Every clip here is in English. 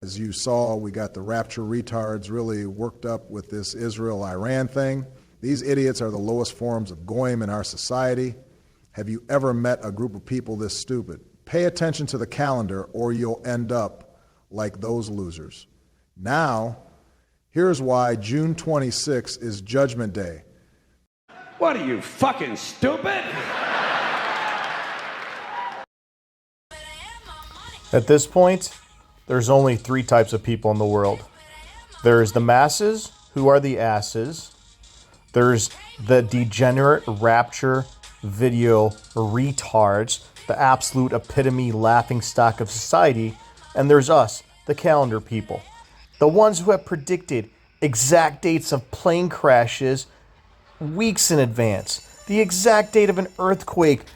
As you saw, we got the rapture retards really worked up with this Israel-Iran thing. These idiots are the lowest forms of goyim in our society. Have you ever met a group of people this stupid? Pay attention to the calendar or you'll end up like those losers. Now, here's why June 26 is Judgment Day. What are you, fucking stupid? At this point, there's only three types of people in the world. There's the masses, who are the asses. There's the degenerate rapture video retards, the absolute epitome laughingstock of society. And there's us, the calendar people. The ones who have predicted exact dates of plane crashes weeks in advance. The exact date of an earthquake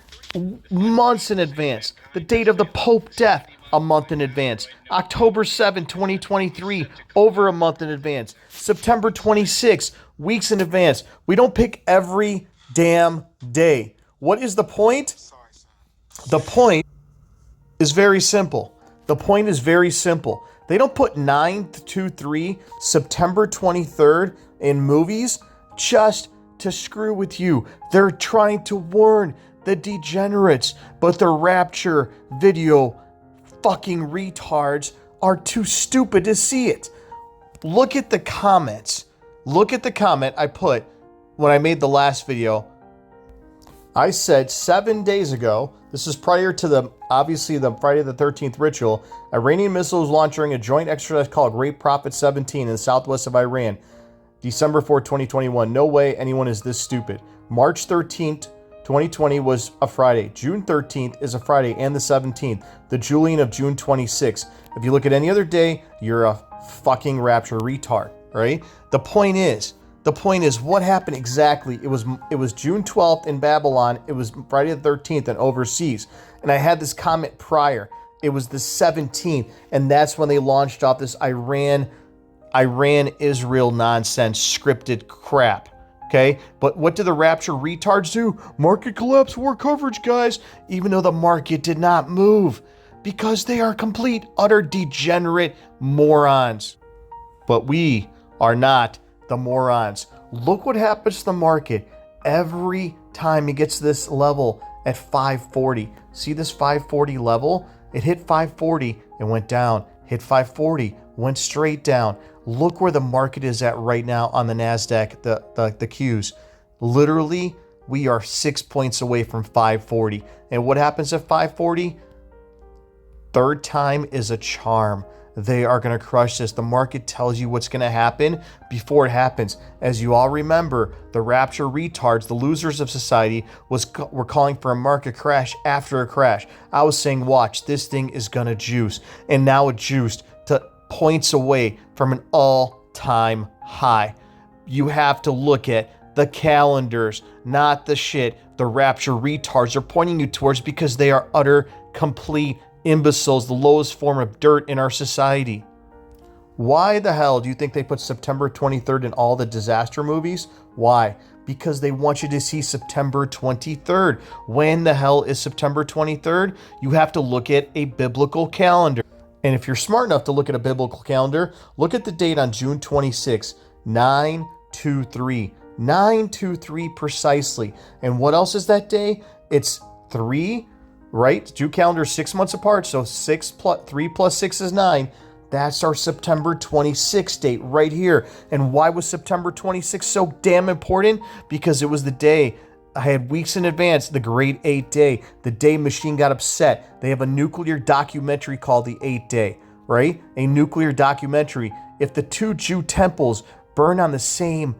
months in advance. The date of the Pope death a month in advance. October 7, 2023, over a month in advance. September 26, weeks in advance. We don't pick every damn day. What is the point? The point is very simple. The point is very simple. They don't put 9/23, September 23rd in movies just to screw with you. They're trying to warn the degenerates, but the rapture video fucking retards are too stupid to see it. Look at the comments. Look at the comment I put when I made the last video. I said 7 days ago, this is prior to the Friday the 13th ritual, Iranian missiles launching a joint exercise called Great Prophet 17 in the southwest of Iran, December 4, 2021. No way anyone is this stupid. March 13th, 2020 was a Friday. June 13th is a Friday and the 17th, the Julian of June 26th. If you look at any other day, you're a fucking rapture retard, right? The point is what happened exactly? It was June 12th in Babylon. It was Friday the 13th and overseas. And I had this comment prior. It was the 17th, and that's when they launched off this Iran-Israel nonsense scripted crap. Okay, but what did the rapture retards do? Market collapse, war coverage, guys. Even though the market did not move, because they are complete, utter degenerate morons. But we are not the morons. Look what happens to the market every time it gets to this level at 540. See this 540 level? It hit 540 and went down. Hit 540, went straight down. Look where the market is at right now on the NASDAQ, the Qs. Literally, we are 6 points away from 540. And what happens at 540? Third time is a charm. They are going to crush this. The market tells you what's going to happen before it happens. As you all remember, the rapture retards, the losers of society, were calling for a market crash after a crash. I was saying, watch, this thing is going to juice. And now it juiced to points away from an all-time high. You have to look at the calendars, not the shit the rapture retards are pointing you towards, because they are utter, complete imbeciles, the lowest form of dirt in our society. Why the hell do you think they put September 23rd in all the disaster movies? Why? Because they want you to see September 23rd. When the hell is September 23rd? You have to look at a biblical calendar. And if you're smart enough to look at a biblical calendar, look at the date on June 26, 9/23. 9/23 precisely. And what else is that day? It's 3, right? Jew calendar is 6 months apart, so 3 plus 6 is 9. That's our September 26th date right here. And why was September 26th so damn important? Because it was the day I had weeks in advance, the Great 8 Day, the day Machine got upset. They have a nuclear documentary called The 8 Day, right? A nuclear documentary. If the two Jew temples burn on the same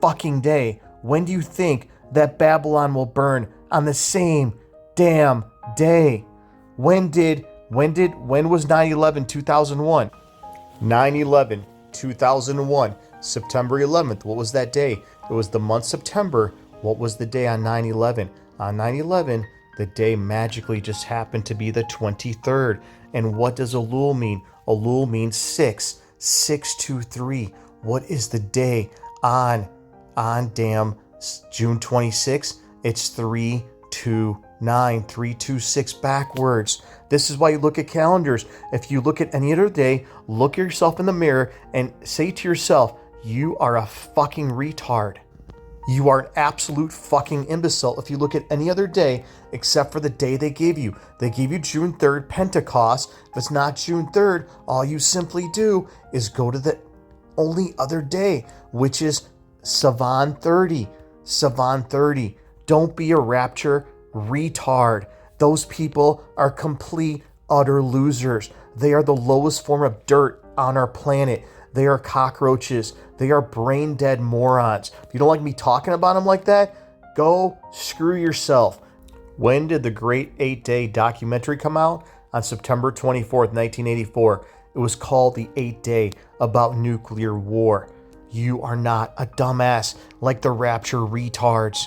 fucking day, when do you think that Babylon will burn on the same damn day? When was 9/11 2001? 9/11 2001, September 11th. What was that day? It was the month September. What was the day on 9/11? On 9/11, the day magically just happened to be the 23rd. And what does Elul mean? Elul means 6. 623. What is the day on damn June 26th? It's 323. 9, 3, 2, 6 backwards. This is why you look at calendars. If you look at any other day, look at yourself in the mirror and say to yourself, you are a fucking retard. You are an absolute fucking imbecile if you look at any other day except for the day they gave you. They gave you June 3rd, Pentecost. If it's not June 3rd, all you simply do is go to the only other day, which is Savan 30. Savan 30. Don't be a rapture retard. Those people are complete, utter losers. They are the lowest form of dirt on our planet. They are cockroaches. They are brain dead morons. If you don't like me talking about them like that, go screw yourself. When did the Great 8-Day documentary come out? On September 24th, 1984. It was called The 8-Day, about nuclear war. You are not a dumbass like the rapture retards.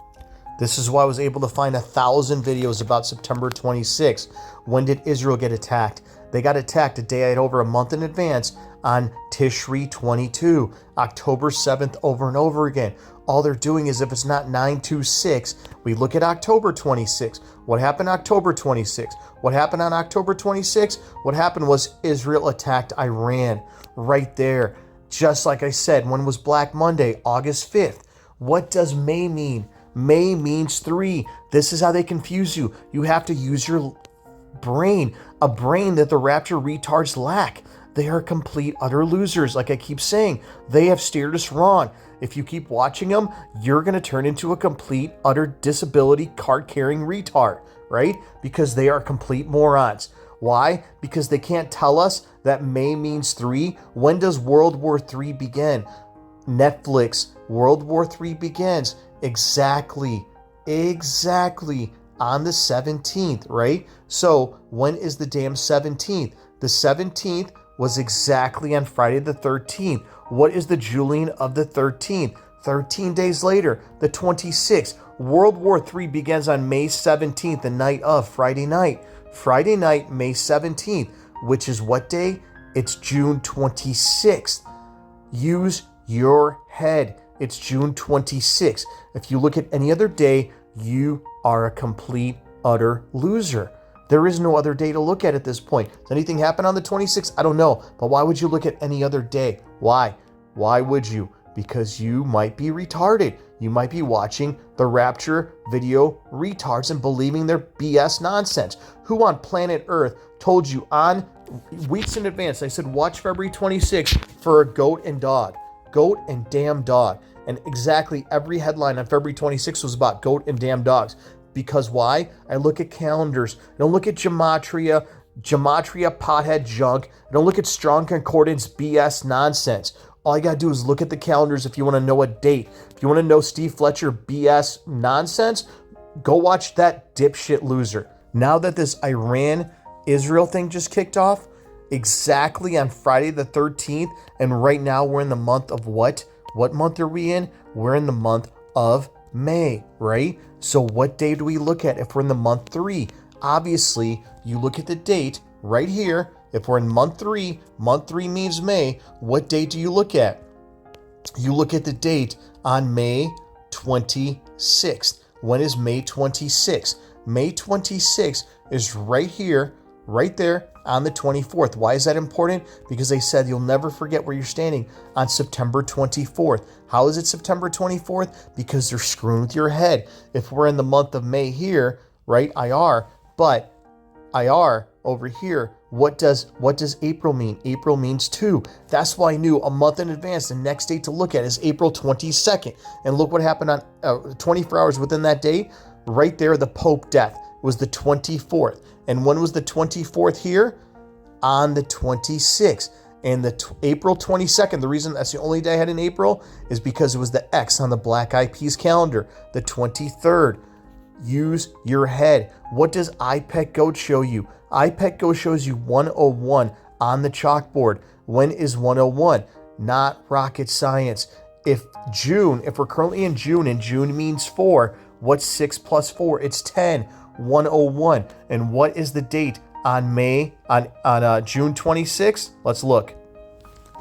This is why I was able to find 1,000 videos about September 26th. When did Israel get attacked? They got attacked a day over a month in advance on Tishri 22, October 7th, over and over again. All they're doing is, if it's not 926, we look at October 26. What happened October 26? What happened on October 26? What happened was Israel attacked Iran right there. Just like I said, when was Black Monday? August 5th. What does May mean? May means 3. This is how they confuse you. You have to use your brain, a brain that the rapture retards lack. They are complete, utter losers. Like I keep saying, they have steered us wrong. If you keep watching them, you're going to turn into a complete, utter disability card-carrying retard, right? Because they are complete morons. Why? Because they can't tell us that May means 3. When does World War III begin? Netflix, World War III begins exactly on the 17th, right? So when is the damn 17th? The 17th was exactly on Friday the 13th. What is the Julian of the 13th? 13 days later, the 26th. World War III begins on May 17th, the night of Friday night. Friday night, May 17th, which is what day? It's June 26th. Use your head. It's June 26th. If you look at any other day, you are a complete, utter loser. There is no other day to look at this point. Does anything happen on the 26th? I don't know. But why would you look at any other day? Why? Why would you? Because you might be retarded. You might be watching the Rapture video retards and believing their BS nonsense. Who on planet Earth told you on weeks in advance? I said, watch February 26th for a goat and dog. Goat and damn dog. And exactly every headline on February 26th was about goat and damn dogs. Because why? I look at calendars. I don't look at gematria pothead junk. I don't look at strong concordance BS nonsense. All you gotta do is look at the calendars if you want to know a date. If you want to know Steve Fletcher BS nonsense, go watch that dipshit loser. Now that this Iran-Israel thing just kicked off, exactly on Friday the 13th, and right now we're in the month of what? What month are we in? We're in the month of May, right? So what day do we look at if we're in the month 3? Obviously, you look at the date right here. If we're in month 3 means May. What date do you look at? You look at the date on May 26th. When is May 26th? May 26th is right here, right there on the 24th. Why is that important? Because they said you'll never forget where you're standing on September 24th. How is it September 24th? Because they're screwing with your head. If we're in the month of May here, right, IR, but IR over here, what does April mean? April means 2. That's why I knew a month in advance the next date to look at is April 22nd. And look what happened on 24 hours within that date. Right there, the Pope death was the 24th. And when was the 24th here? On the 26th. And the April 22nd, the reason that's the only day I had in April is because it was the X on the Black Eyed Peas calendar, the 23rd. Use your head. What does iPet Go show you? iPet Go shows you 101 on the chalkboard. When is 101? Not rocket science. If we're currently in June, and June means 4, what's 6 plus 4? It's 10. 101. And what is the date on June 26th? Let's look.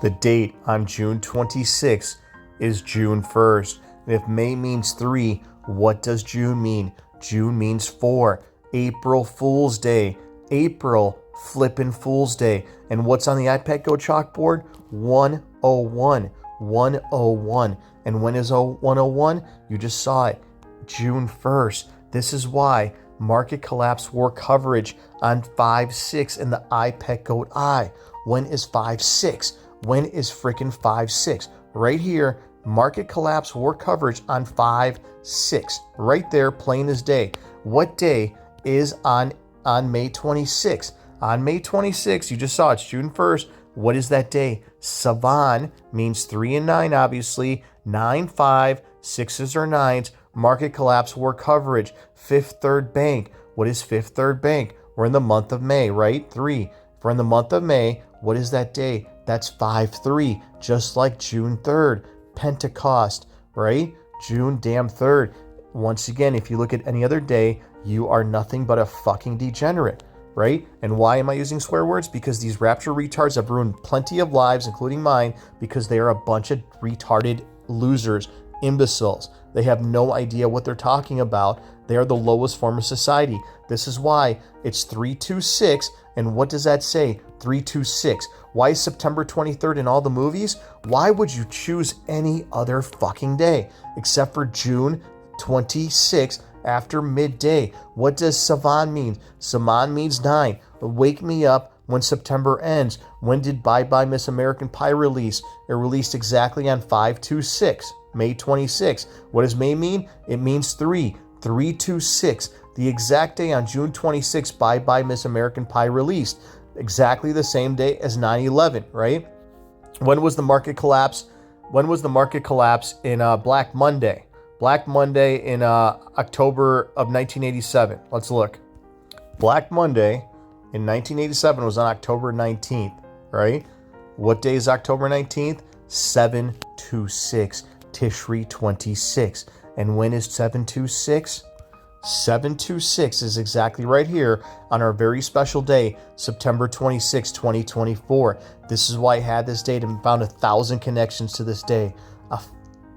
The date on June 26th is June 1st. And if May means 3, what does June mean? June means 4. April Fool's Day. April flippin' Fool's Day. And what's on the iPad Go chalkboard? 101. 101. And when is 101? You just saw it. June 1st. This is why market collapse wore coverage on 5-6 in the iPad Go Eye. When is 5-6? When is freaking 5-6? Right here, market collapse wore coverage on 5-6. Right there, plain as day. What day is on May 26th? On May 26th, you just saw it's June 1st. What is that day? Savan means 3 and 9, obviously. 9, 5, 6s or 9s. Market collapse wore coverage. Fifth Third Bank. What is Fifth Third Bank? We're in the month of May, right? 3. If we're in the month of May, what is that day? That's 5-3, just like June 3rd. Pentecost, right? June damn 3rd. Once again, if you look at any other day, you are nothing but a fucking degenerate, right? And why am I using swear words? Because these rapture retards have ruined plenty of lives, including mine, because they are a bunch of retarded losers, imbeciles. They have no idea what they're talking about. They are the lowest form of society. This is why it's 326. And what does that say? 326. Why is September 23rd in all the movies? Why would you choose any other fucking day except for June 26th after midday? What does Savan mean? Savan means 9. Wake me up when September ends. When did Bye Bye Miss American Pie release? It released exactly on 5-2-6, May 26th. What does May mean? It means 3. 3-2-6. The exact day on June 26th, Bye Bye Miss American Pie released. Exactly the same day as 9/11, right? When was the market collapse? When was the market collapse in Black Monday? Black Monday in October of 1987. Let's look. Black Monday in 1987 was on October 19th, right? What day is October 19th? 7-2-6, Tishri 26. And when is 7-2-6? 7-2-6 is exactly right here on our very special day, September 26, 2024. This is why I had this date and found 1,000 connections to this day. A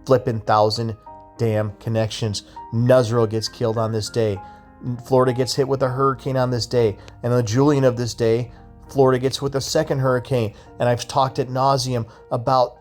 flippin' 1,000 damn connections. Nuzral gets killed on this day. Florida gets hit with a hurricane on this day. And on the Julian of this day, Florida gets hit with a second hurricane. And I've talked at nauseum about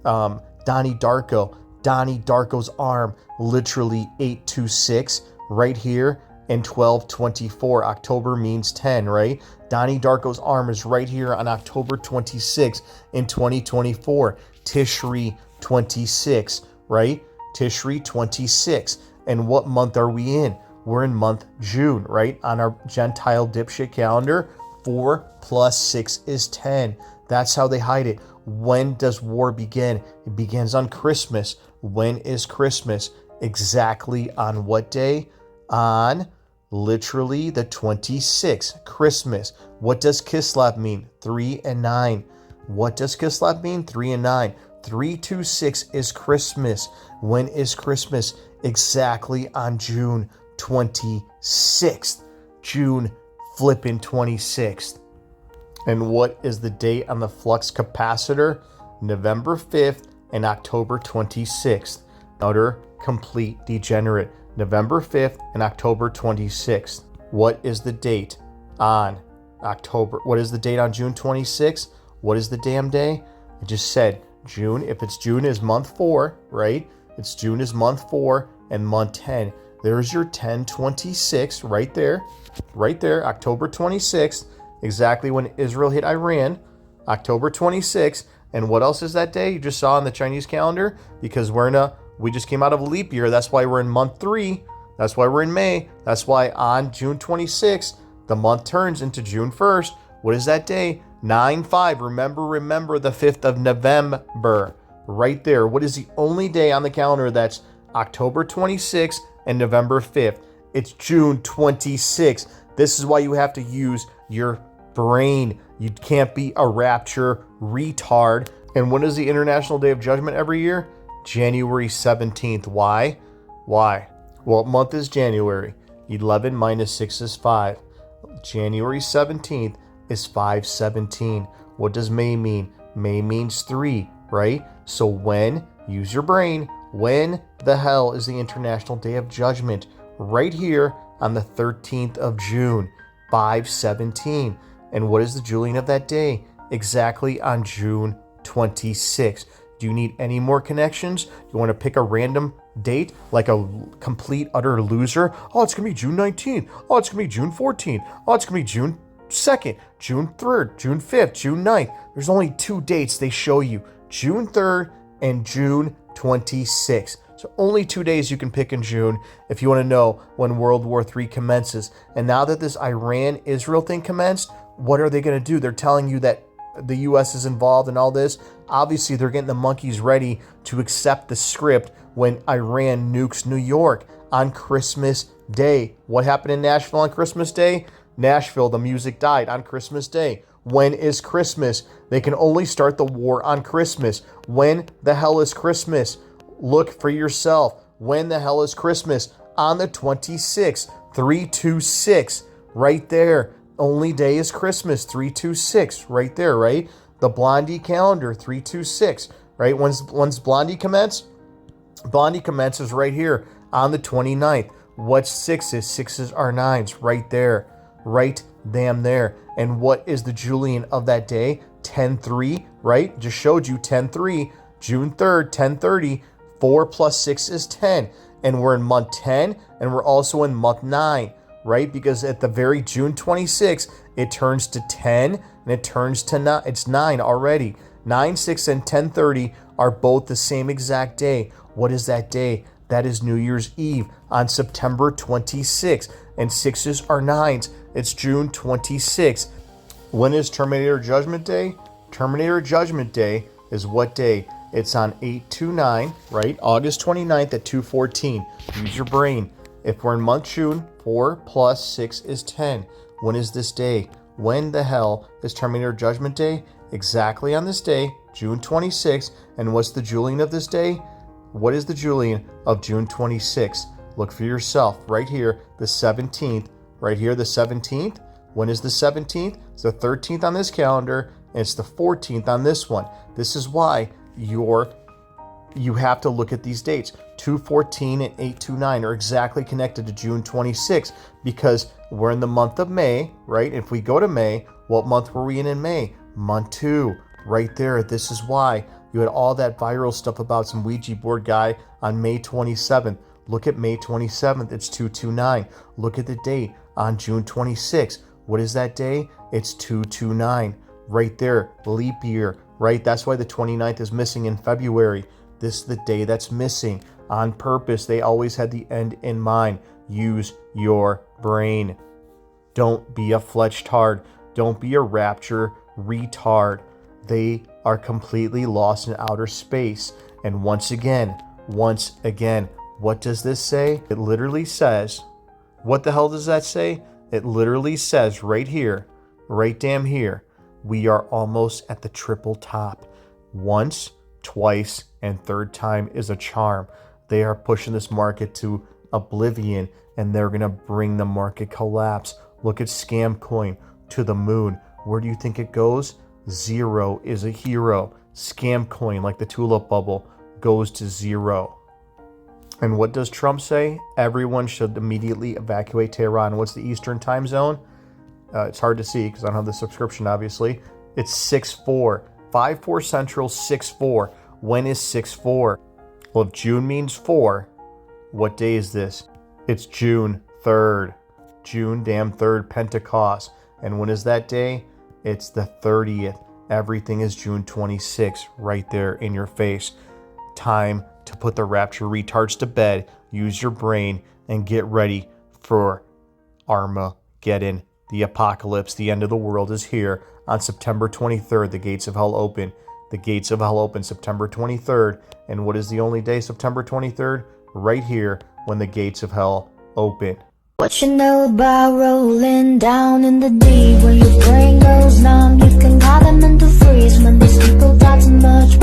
Donnie Darko. Donnie Darko's arm, literally 8-2-6 right here, and 12-24. October means 10, right? Donnie Darko's arm is right here on October 26 in 2024. Tishri 26, right? Tishri 26. And what month are we in? We're in month June, right? On our Gentile dipshit calendar, 4 + 6 is 10. That's how they hide it. When does war begin? It begins on Christmas. When is Christmas? Exactly on what day? On literally the 26th. Christmas. What does Kislev mean? 3 and 9. What does Kislev mean? 3 and 9. 3-2-6 is Christmas. When is Christmas? Exactly on June 26th. June flippin' 26th. And what is the date on the flux capacitor? November 5th and October 26th. Utter complete degenerate. November 5th and October 26th. What is the date on October? What is the date on June 26th? What is the damn day? I just said June. If it's June is month 4, right? It's June is month 4 and month 10. There's your 10/26 right there. Right there, October 26th. Exactly when Israel hit Iran, October 26th. And what else is that day? You just saw on the Chinese calendar, because we just came out of a leap year. That's why we're in month 3. That's why we're in May. That's why on June 26th, the month turns into June 1st. What is that day? 9/5. Remember the 5th of November. Right there. What is the only day on the calendar that's October 26th and November 5th? It's June 26th. This is why you have to use your brain. You can't be a rapture retard. And when is the International Day of Judgment every year? January 17th. Why? Why? What month is January? 11 minus 6 is 5. January 17th is 5/17. What does May mean? May means 3, right? So when, use your brain, when the hell is the International Day of Judgment? Right here on the 13th of June, 517. And what is the Julian of that day? Exactly on June 26th. Do you need any more connections? You want to pick a random date, like a complete utter loser? Oh, it's going to be June 19th. Oh, it's going to be June 14th. Oh, it's going to be June 2nd, June 3rd, June 5th, June 9th. There's only 2 dates they show you, June 3rd and June 26th. So only 2 days you can pick in June if you want to know when World War III commences. And now that this Iran-Israel thing commenced, what are they going to do? They're telling you that the U.S. is involved in all this. Obviously, they're getting the monkeys ready to accept the script when Iran nukes New York on Christmas Day. What happened in Nashville on Christmas Day? Nashville, the music died on Christmas Day. When is Christmas? They can only start the war on Christmas. When the hell is Christmas? Look for yourself. When the hell is Christmas? On the 26th, 326, right there. Only day is Christmas, 326, right there, right? The Blondie calendar, 326, right? When's Blondie commence? Blondie commences right here on the 29th. What's sixes? Sixes are nines, right there, right damn there. And what is the Julian of that day? 10-3, right? Just showed you 10-3, June 3rd, 10:30, 4 plus 6 is 10. And we're in month 10, and we're also in month 9. Right? Because at the very June 26th, it turns to 10 and it turns to 9. It's 9 already. 9, 6, and 10:30 are both the same exact day. What is that day? That is New Year's Eve on September 26th. And 6s are 9s. It's June 26th. When is Terminator Judgment Day? Terminator Judgment Day is what day? It's on 8/29, right? August 29th at 2:14. Use your brain. If we're in month June, 4 plus 6 is 10. When is this day? When the hell is Terminator Judgment Day? Exactly on this day, June 26th. And what's the Julian of this day? What is the Julian of June 26th? Look for yourself right here, the 17th. Right here, the 17th. When is the 17th? It's the 13th on this calendar, and it's the 14th on this one. This is why you have to look at these dates. 2/14 and 8/29 are exactly connected to June 26th because we're in the month of May, right? If we go to May, what month were we in May? Month 2, right there. This is why you had all that viral stuff about some Ouija board guy on May 27th. Look at May 27th, it's 2/29. Look at the date on June 26th. What is that day? It's 2/29, right there. Leap year, right? That's why the 29th is missing in February. This is the day that's missing on purpose. They always had the end in mind. Use your brain. Don't be a fletchtard. Don't be a rapture retard. They are completely lost in outer space. And once again, what does this say? It literally says, what the hell does that say? It literally says right here, right damn here, we are almost at the triple top. Once, twice, and third time is a charm. They are pushing this market to oblivion, and they're going to bring the market collapse. Look at Scam Coin to the moon. Where do you think it goes? Zero is a hero. Scam Coin, like the tulip bubble, goes to zero. And what does Trump say? Everyone should immediately evacuate Tehran. What's the Eastern time zone? It's hard to see because I don't have the subscription, obviously. It's 6/4. 5/4 Central, 6/4. When is 6/4? Well, if June means 4, what day is this? It's June 3rd. June damn 3rd, Pentecost. And when is that day? It's the 30th. Everything is June 26th, right there in your face. Time to put the rapture retards to bed. Use your brain and get ready for Armageddon. The apocalypse, the end of the world is here on September 23rd. The gates of hell open. The gates of hell open September 23rd. And what is the only day, September 23rd? Right here when the gates of hell open. What you know about rolling down in the deep? When your brain goes numb, you can call them into freeze. When these people talk too much.